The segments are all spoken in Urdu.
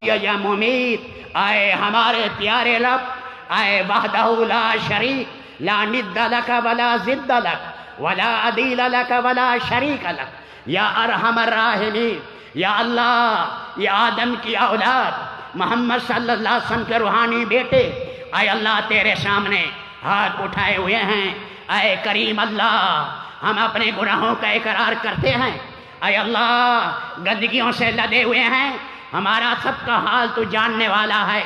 یا ممید، آئے ہمارے پیارے لب، آئے وحدہ لا شریک، لا ند لک ولا ضد لک ولا عدیل لک ولا شریک لک، یا ارحم الراحمین، یا اللہ، یا آدم کی اولاد محمد صلی اللہ علیہ وسلم کے روحانی بیٹے، اے اللہ تیرے سامنے ہاتھ اٹھائے ہوئے ہیں۔ اے کریم اللہ، ہم اپنے گناہوں کا اقرار کرتے ہیں، اے اللہ گندگیوں سے لدے ہوئے ہیں، ہمارا سب کا حال تو جاننے والا ہے۔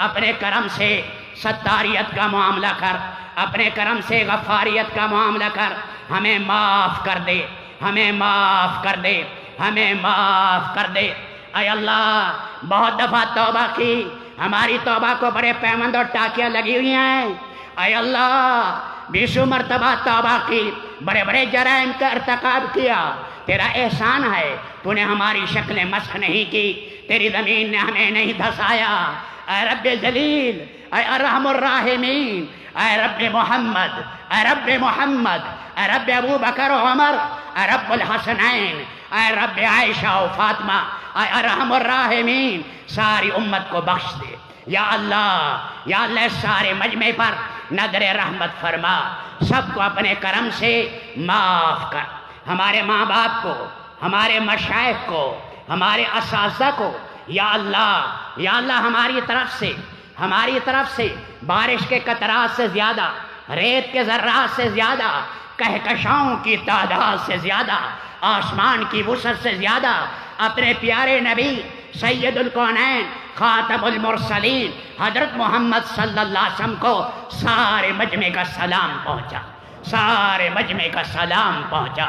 اپنے کرم سے ستاریت کا معاملہ کر، اپنے کرم سے غفاریت کا معاملہ کر، ہمیں معاف کر دے، ہمیں معاف کر دے، ہمیں معاف کر دے۔ اے اللہ بہت دفعہ توبہ کی، ہماری توبہ کو بڑے پیمند اور ٹاکیاں لگی ہوئی ہیں۔ اے اللہ بیسوں مرتبہ توبہ کی، بڑے بڑے جرائم کا ارتکاب کیا، تیرا احسان ہے تو نے ہماری شکلیں مسخ نہیں کی، تیری زمین نے ہمیں نہیں دھسایا۔ اے رب جلیل، اے ارحم الراحمین، اے رب محمد، اے رب محمد، اے رب ابو بکر و عمر، اے رب الحسنین، اے رب عائشہ و فاطمہ، اے ارحم الراحمین، ساری امت کو بخش دے۔ یا اللہ اس سارے مجمع پر نظر رحمت فرما، سب کو اپنے کرم سے معاف کر۔ ہمارے ماں باپ کو، ہمارے مشائخ کو، ہمارے اساتذہ کو، یا اللہ ہماری طرف سے بارش کے قطرات سے زیادہ، ریت کے ذرات سے زیادہ، کہکشاؤں کی تعداد سے زیادہ، آسمان کی وسعت سے زیادہ اپنے پیارے نبی سید الکونین خاتم المرسلین حضرت محمد صلی اللہ علیہ وسلم کو سارے مجمع کا سلام پہنچا، سارے مجمع کا سلام پہنچا،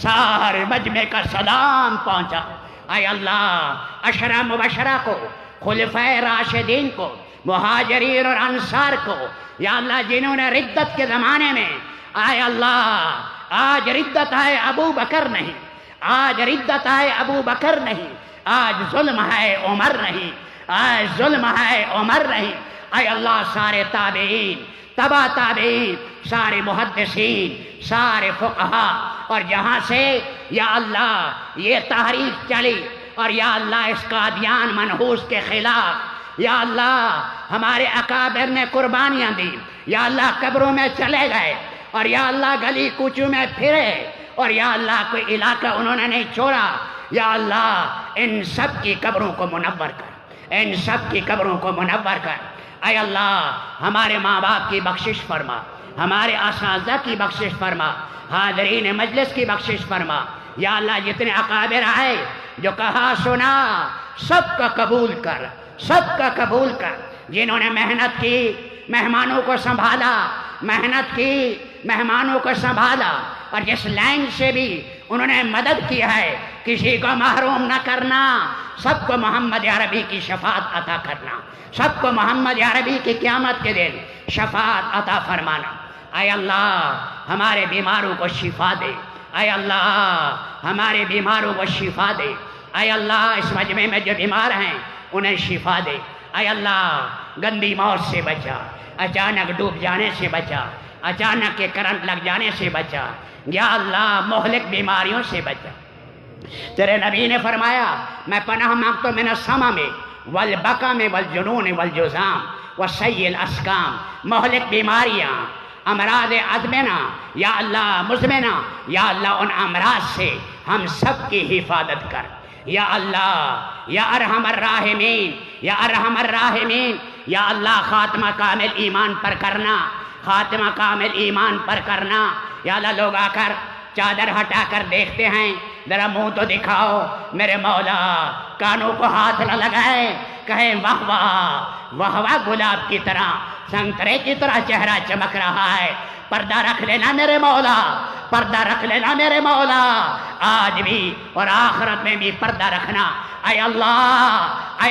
سارے مجمع کا سلام پہنچا۔ اے اللہ عشرہ مبشرہ کو، خلفائے راشدین کو، مہاجرین اور انصار کو، یا اللہ جنہوں نے ردت کے زمانے میں، اے اللہ آج ردت ہے ابو بکر نہیں، آج ردت ہے ابو بکر نہیں، آج ظلم ہے عمر نہیں، آج ظلم ہے عمر نہیں۔ اے اللہ سارے تابعین، تبع تابعین، سارے محدثین، سارے فقہا، اور جہاں سے یا اللہ یہ تحریک چلی، اور یا اللہ اس قادیان منحوس کے خلاف یا اللہ ہمارے اکابر نے قربانیاں دی، یا اللہ قبروں میں چلے گئے، اور یا اللہ گلی کوچوں میں پھرے، اور یا اللہ کوئی علاقہ انہوں نے نہیں چھوڑا، یا اللہ ان سب کی قبروں کو منور کر، ان سب کی قبروں کو منور کر۔ اے اللہ ہمارے ماں باپ کی بخشش فرما، ہمارے اساتذہ کی بخشش فرما، حاضرین مجلس کی بخشش فرما، یا اللہ جتنے اکابر آئے جو کہا سنا سب کا قبول کر، سب کا قبول کر، جنہوں نے محنت کی مہمانوں کو سنبھالا، محنت کی مہمانوں کو سنبھالا، اور جس لائن سے بھی انہوں نے مدد کی ہے، کسی کو محروم نہ کرنا، سب کو محمد عربی کی شفاعت عطا کرنا، سب کو محمد عربی کی قیامت کے دن شفاعت عطا فرمانا۔ اے اللہ ہمارے بیماروں کو شفا دے، اے اللہ ہمارے بیماروں کو شفا دے، اے اللہ اس مجمع میں جو بیمار ہیں انہیں شفا دے، اے اللہ گندی موت سے بچا، اچانک ڈوب جانے سے بچا، اچانک کے کرنٹ لگ جانے سے بچا، یا اللہ مہلک بیماریوں سے بچا۔ تیرے نبی نے فرمایا میں پناہ مانگتا ہوں من السما میں والبقم والجنون والجزام وسیء الاسقام، مہلک بیماریاں، امراض ازمنہ، یا اللہ مزمنہ، یا اللہ ان امراض سے ہم سب کی حفاظت کر، یا اللہ یا ارحم الراحمین، یا ارحم الراحمین، یا اللہ خاتمہ کامل ایمان پر کرنا، خاتمہ کامل ایمان پر کرنا۔ یا اللہ لوگ آ کر چادر ہٹا کر دیکھتے ہیں، ذرا منہ تو دکھاؤ میرے مولا، کانوں کو ہاتھ نہ لگائے، کہیں واہ واہ واہ واہ، گلاب کی طرح سنترے کی طرح چہرہ چمک رہا ہے، پردہ رکھ لینا میرے مولا، پردہ رکھ لینا میرے مولا، آج بھی اور آخرت میں بھی پردہ رکھنا۔ اے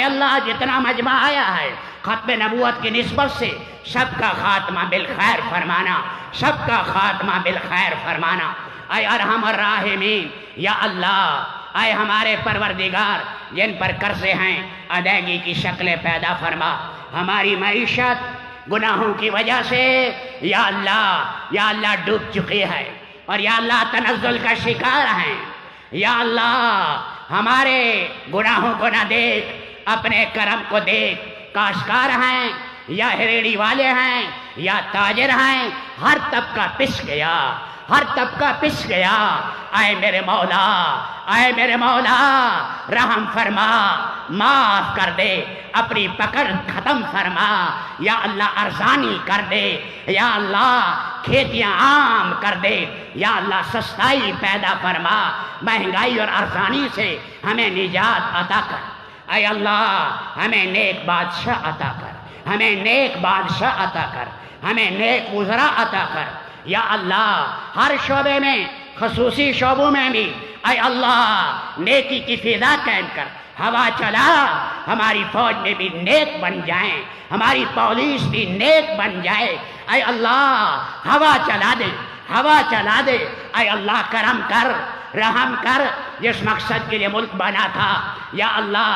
اللہ جتنا مجمع آیا ہے ختم نبوت کی نسبت سے سب کا خاتمہ بالخیر فرمانا، سب کا خاتمہ بالخیر فرمانا۔ اے ارحم الراحمین، یا اللہ اے ہمارے پروردگار جن پر قرضے ہیں ادائیگی کی شکلیں پیدا فرما، ہماری معیشت گناہوں کی وجہ سے یا اللہ ڈوب چکی ہے، اور یا اللہ تنزل کا شکار ہیں، یا اللہ ہمارے گناہوں کو نہ دیکھ، اپنے کرم کو دیکھ، کاشتکار ہیں یا ریڑھی والے ہیں یا تاجر ہیں، ہر طبقہ پس گیا، ہر طبقہ پس گیا۔ اے میرے مولا، اے میرے مولا رحم فرما، معاف کر دے، اپنی پکڑ ختم فرما، یا اللہ ارزانی کر دے، یا اللہ کھیتیاں عام کر دے، یا اللہ سستائی پیدا فرما، مہنگائی اور ارزانی سے ہمیں نجات عطا کر۔ اے اللہ ہمیں نیک بادشاہ عطا کر، ہمیں نیک بادشاہ عطا کر، ہمیں نیک وزراء عطا کر، یا اللہ ہر شعبے میں، خصوصی شعبوں میں بھی اے اللہ نیکی کی فضا قائم کر، ہوا چلا، ہماری فوج میں بھی نیک بن جائیں، ہماری پولیس بھی نیک بن جائے، اے اللہ ہوا چلا دے، ہوا چلا دے، اے اللہ کرم کر، رحم کر، جس مقصد کے لیے ملک بنا تھا، یا اللہ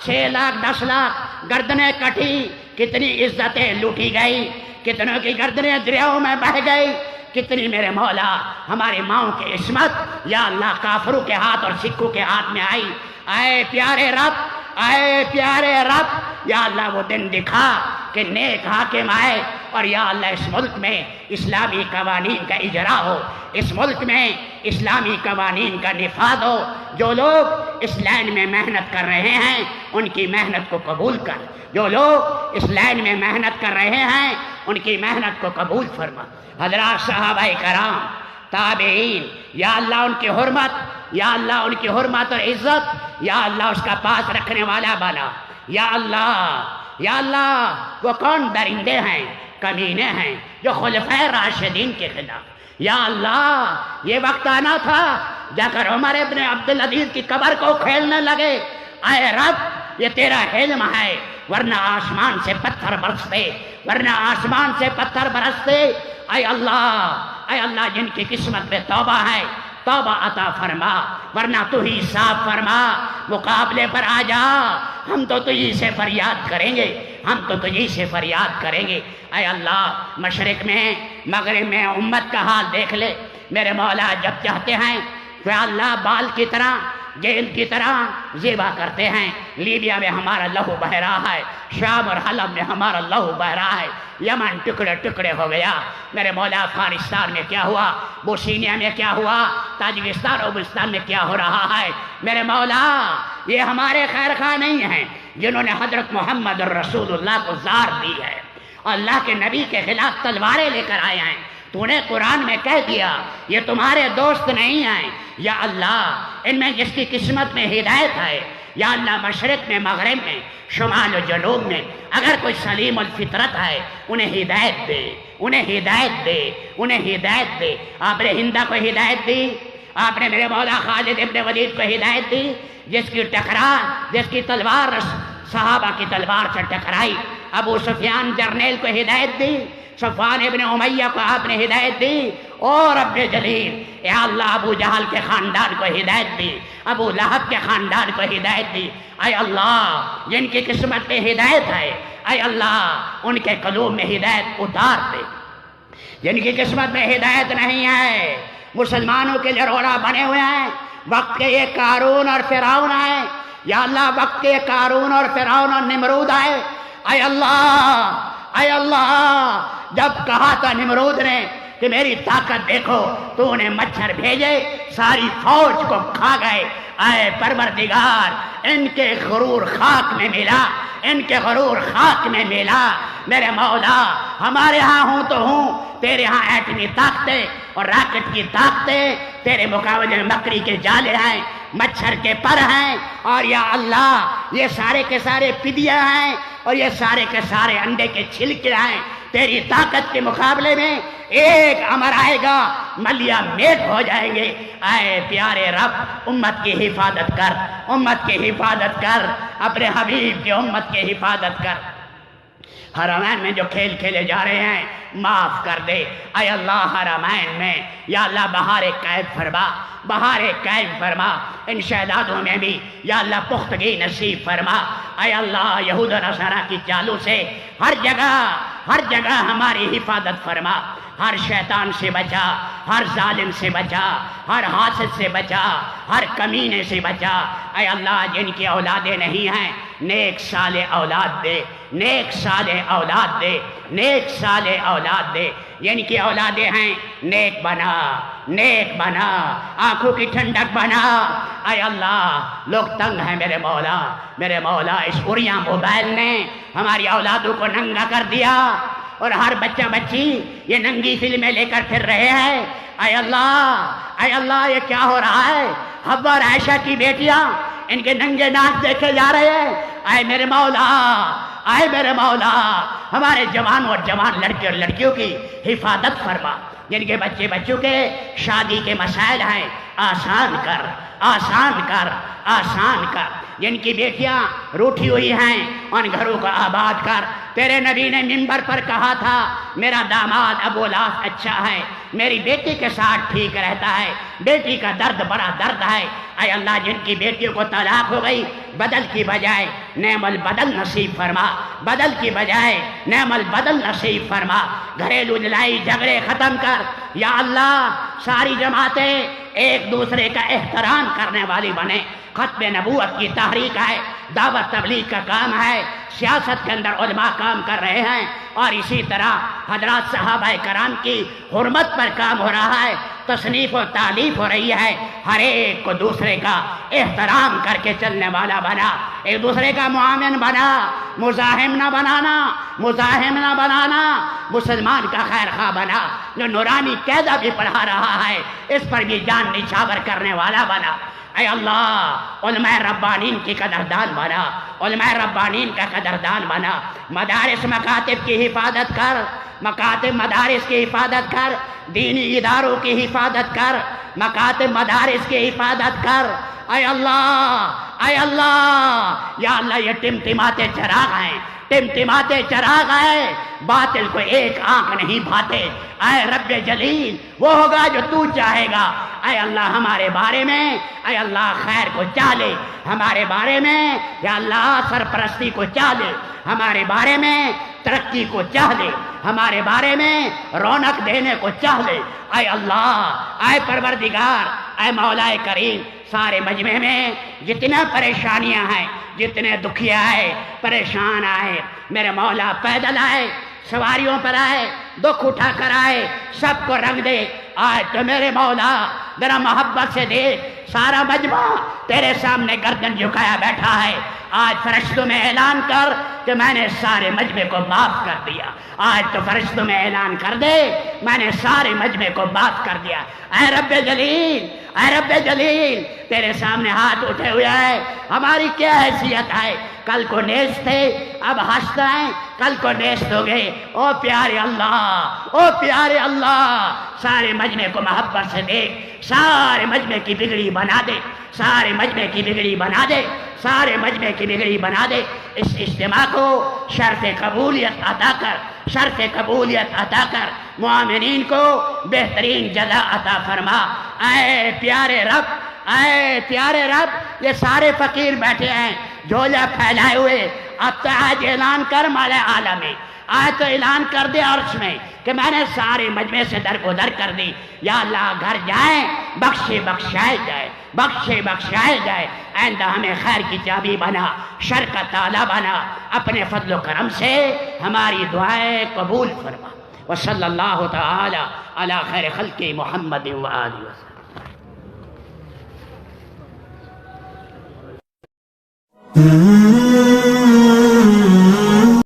6 لاکھ 10 لاکھ گردنیں کٹی، کتنی عزتیں لوٹی گئی، کتنوں کی گردنیں دریاؤں میں بہہ گئی، کتنی میرے مولا ہمارے ماؤں کی عصمت یا اللہ کافروں کے ہاتھ اور سکھوں کے ہاتھ میں آئی۔ اے پیارے رب، اے پیارے رب، یا اللہ وہ دن دکھا کہ نیک حاکم آئے، اور یا اللہ اس ملک میں اسلامی قوانین کا اجرا ہو، اس ملک میں اسلامی قوانین کا نفاذ ہو، جو لوگ اس لائن میں محنت کر رہے ہیں ان کی محنت کو قبول کر، جو لوگ اس لائن میں محنت کر رہے ہیں ان کی محنت کو قبول فرما۔ حضرات صحابہ کرام، تابعین، یا اللہ ان کی حرمت، یا اللہ ان کی حرمت اور عزت، یا اللہ اس کا پاس رکھنے والا بنا، یا اللہ وہ کون درندے ہیں، کمینے ہیں جو خلفائے راشدین کے خلاف، یا اللہ یہ وقت آنا تھا جا کر عمر ابن عبدالعزیز کی قبر کو کھیلنے لگے۔ اے رب یہ تیرا علم ہے، ورنہ آسمان سے پتھر برستے، ورنہ آسمان سے پتھر برستے۔ اے اللہ جن کی قسمت میں توبہ ہے توبہ عطا فرما، ورنہ تو ہی صاف فرما، مقابلے پر آ جا، ہم تو تجھی سے فریاد کریں گے، ہم تو تجھی سے فریاد کریں گے۔ اے اللہ مشرق میں مغرب میں امت کا حال دیکھ لے میرے مولا، جب چاہتے ہیں کہ اللہ بال کی طرح گیند کی طرح زیبا کرتے ہیں۔ لیبیا میں ہمارا لہو بہہ رہا ہے، شام اور حلب میں ہمارا لہو بہہ رہا ہے، یمن ٹکڑے ٹکڑے ہو گیا میرے مولا، افغانستان میں کیا ہوا، بوسنیا میں کیا ہوا، تاجکستان اور ازبکستان میں کیا ہو رہا ہے میرے مولا۔ یہ ہمارے خیر خواہ نہیں ہیں جنہوں نے حضرت محمد رسول اللہ کو زار دی ہے، اللہ کے نبی کے خلاف تلواریں لے کر آئے ہیں۔ تو نے قرآن میں کہہ دیا یہ تمہارے دوست نہیں ہیں، یا اللہ ان میں جس کی قسمت میں ہدایت ہے، یا اللہ مشرق میں مغرب میں شمال و جنوب میں اگر کوئی سلیم الفطرت ہے انہیں ہدایت دے، انہیں ہدایت دے، انہیں ہدایت دے۔ آپ نے ہندا کو ہدایت دی، آپ نے میرے مولا خالد ابن ولید کو ہدایت دی، جس کی تلوار صحابہ کی تلوار سے ٹکرائی۔ ابو سفیان جرنیل کو ہدایت دی، صفوان ابن امیہ کو آپ نے ہدایت دی، اور رب جلیل یا اللہ ابو جہل کے خاندان کو ہدایت دی، ابو لہب کے خاندان کو ہدایت دی۔ اے اللہ جن کی قسمت میں ہدایت ہے، اے اللہ ان کے قلوب میں ہدایت اتار دے۔ جن کی قسمت میں ہدایت نہیں ہے، مسلمانوں کے لیے روڑا بنے ہوئے ہیں، وقت کے یہ قارون اور فرعون آئے، یا اللہ وقت کے قارون اور فرعون اور نمرود آئے۔ اے اللہ جب کہا تھا نمرود نے کہ میری طاقت دیکھو، تو انہیں مچھر بھیجے ساری فوج کو کھا گئے۔ اے پروردگار ان کے غرور خاک میں ملا، ان کے غرور خاک میں ملا میرے مولا۔ ہمارے ہاں ہوں تو ہوں، تیرے ہاں ایٹمی طاقتیں اور راکٹ کی طاقتیں تیرے مقابلے میں مکڑی کے جالے ہیں، مچھر کے پر ہیں، اور یا اللہ یہ سارے کے سارے پدیاں ہیں، اور یہ سارے کے سارے انڈے کے چھلکے ہیں۔ تیری طاقت کے مقابلے میں ایک امر آئے گا، ملیا میٹ ہو جائیں گے۔ اے پیارے رب امت کی حفاظت کر، امت کی حفاظت کر، اپنے حبیب کی امت کی حفاظت کر۔ حرمین میں جو کھیل کھیلے جا رہے ہیں معاف کر دے اے اللہ۔ حرمین میں یا اللہ بہار قید فرما، بہار قید فرما، ان شہدادوں میں بھی یا اللہ پختگی نصیب فرما اے اللہ۔ یہود و نصارہ کی چالوں سے ہر جگہ ہماری حفاظت فرما، ہر شیطان سے بچا، ہر ظالم سے بچا، ہر حاسد سے بچا، ہر کمینے سے بچا اے اللہ۔ جن کی اولادیں نہیں ہیں نیک صالح اولاد دے، نیک صالح اولاد دے، نیک صالح اولاد دے۔ جن کی اولادیں ہیں نیک بنا، نیک بنا، آنکھوں کی ٹھنڈک بنا اے اللہ۔ لوگ تنگ ہیں میرے مولا، میرے مولا۔ اس اڑیاں موبائل نے ہماری اولادوں کو ننگا کر دیا اور ہر بچہ بچی یہ ننگی فلمیں لے کر پھر رہے ہیں اے اللہ، اے اللہ۔ یہ کیا ہو رہا ہے؟ حوا اور عائشہ کی بیٹیاں ان کے ننگے ناچ دیکھے جا رہے ہیں اے میرے مولا، اے میرے مولا۔ ہمارے جوان اور جوان لڑکے اور لڑکیوں کی حفاظت فرما، جن کے بچے بچوں کے شادی کے مسائل ہیں آسان کر، آسان کر، آسان کر۔ جن کی بیٹیاں روٹھی ہوئی ہیں ان گھروں کو آباد کر۔ تیرے نبی نے منبر پر کہا تھا میرا داماد ابو لاس اچھا ہے، میری بیٹی کے ساتھ ٹھیک رہتا ہے، بیٹی کا درد بڑا درد ہے اے اللہ۔ جن کی بیٹیوں کو طلاق ہو گئی بدل کی بجائے نعم البدل نصیب فرما، بدل کی بجائے نعم البدل نصیب فرما۔ گھریلو لڑائی جھگڑے ختم کر یا اللہ۔ ساری جماعتیں ایک دوسرے کا احترام کرنے والی بنے۔ ختم نبوت کی تحریک ہے، دعوت تبلیغ کا کام ہے، سیاست کے اندر علماء کام کر رہے ہیں، اور اسی طرح حضرات صحابہ کرام کی حرمت پر کام ہو رہا ہے، تصنیف و تالیف ہو رہی ہے۔ ہر ایک کو دوسرے کا احترام کر کے چلنے والا بنا، ایک دوسرے کا معاون بنا، مزاحم نہ بنانا، مزاحم نہ بنانا۔ مسلمان کا خیر خواہ بنا، جو نورانی قاعدہ بھی پڑھا رہا ہے اس پر بھی جان نچھاور کرنے والا بنا اے اللہ۔ علماء ربانین کی قدردان بنا، علماء ربانین کا قدردان بنا۔ مدارس مکاتب کی حفاظت کر، مکاتب مدارس کی حفاظت کر، دینی اداروں کی حفاظت کر، مکاتب مدارس کی حفاظت کر اے اللہ، اے اللہ۔ یا اللہ یہ ٹمٹماتے چراغ ہیں، ٹمٹماتے چراغ ہیں، باطل کو ایک آنکھ نہیں بھاتے اے رب جلیل۔ وہ ہوگا جو تو چاہے گا اے اللہ ہمارے بارے میں، اے اللہ خیر کو چاہے ہمارے بارے میں، یا اللہ سرپرستی کو چاہے ہمارے بارے میں، ترقی کو چاہے ہمارے بارے میں، رونق دینے کو چاہے اے اللہ۔ اے پروردگار، اے مولا کریم، سارے مجمع میں جتنا پریشانیاں ہیں، جتنے دکھیا آئے، پریشان آئے، میرے مولا پیدل آئے، سواریوں پر آئے، دکھ اٹھا کر آئے، سب کو رنگ دے آج تو میرے مولا ذرا محبت سے دیکھ۔ سارا مجمع تیرے سامنے گردن جھکایا بیٹھا ہے، آج فرشتوں میں اعلان کر کہ میں نے سارے مجمع کو معاف کر دیا۔ آج تو فرشتوں میں اعلان کر دے میں نے سارے مجمع کو معاف کر دیا۔ اے رب جلیل، اے رب جلیل، تیرے سامنے ہاتھ اٹھے ہوئے ہیں، ہماری کیا حیثیت ہے؟ کل کو نیست تھے اب ہنستا ہے، کل کو نیست ہو گئے۔ او پیارے اللہ، او پیارے اللہ، سارے مجمع کو محبت سے دیکھ، سارے مجمع کی بگڑی بنا دے، سارے مجمع کی بگڑی بنا دے، سارے مجمع کی بگڑی بنا دے۔ اس اجتماع کو شرف قبولیت عطا کر، شرف قبولیت عطا کر، معاملین کو بہترین جزا عطا فرما۔ اے پیارے رب، اے پیارے رب، یہ سارے فقیر بیٹھے ہیں جھولا پھیلائے ہوئے، اب تو آج اعلان کر مالے عالم میں، آج تو اعلان کر دے عرش میں کہ میں نے سارے مجمع سے درگزر کر دی۔ یا اللہ گھر جائیں، بخشے بخشائے جائے، بخشے بخشائے جائے۔ آئندہ ہمیں خیر کی چابی بنا، شر کا تالا بنا، اپنے فضل و کرم سے ہماری دعائیں قبول فرما۔ وصلی اللہ تعالی علی خیر خلق محمد وآلہ وسلم۔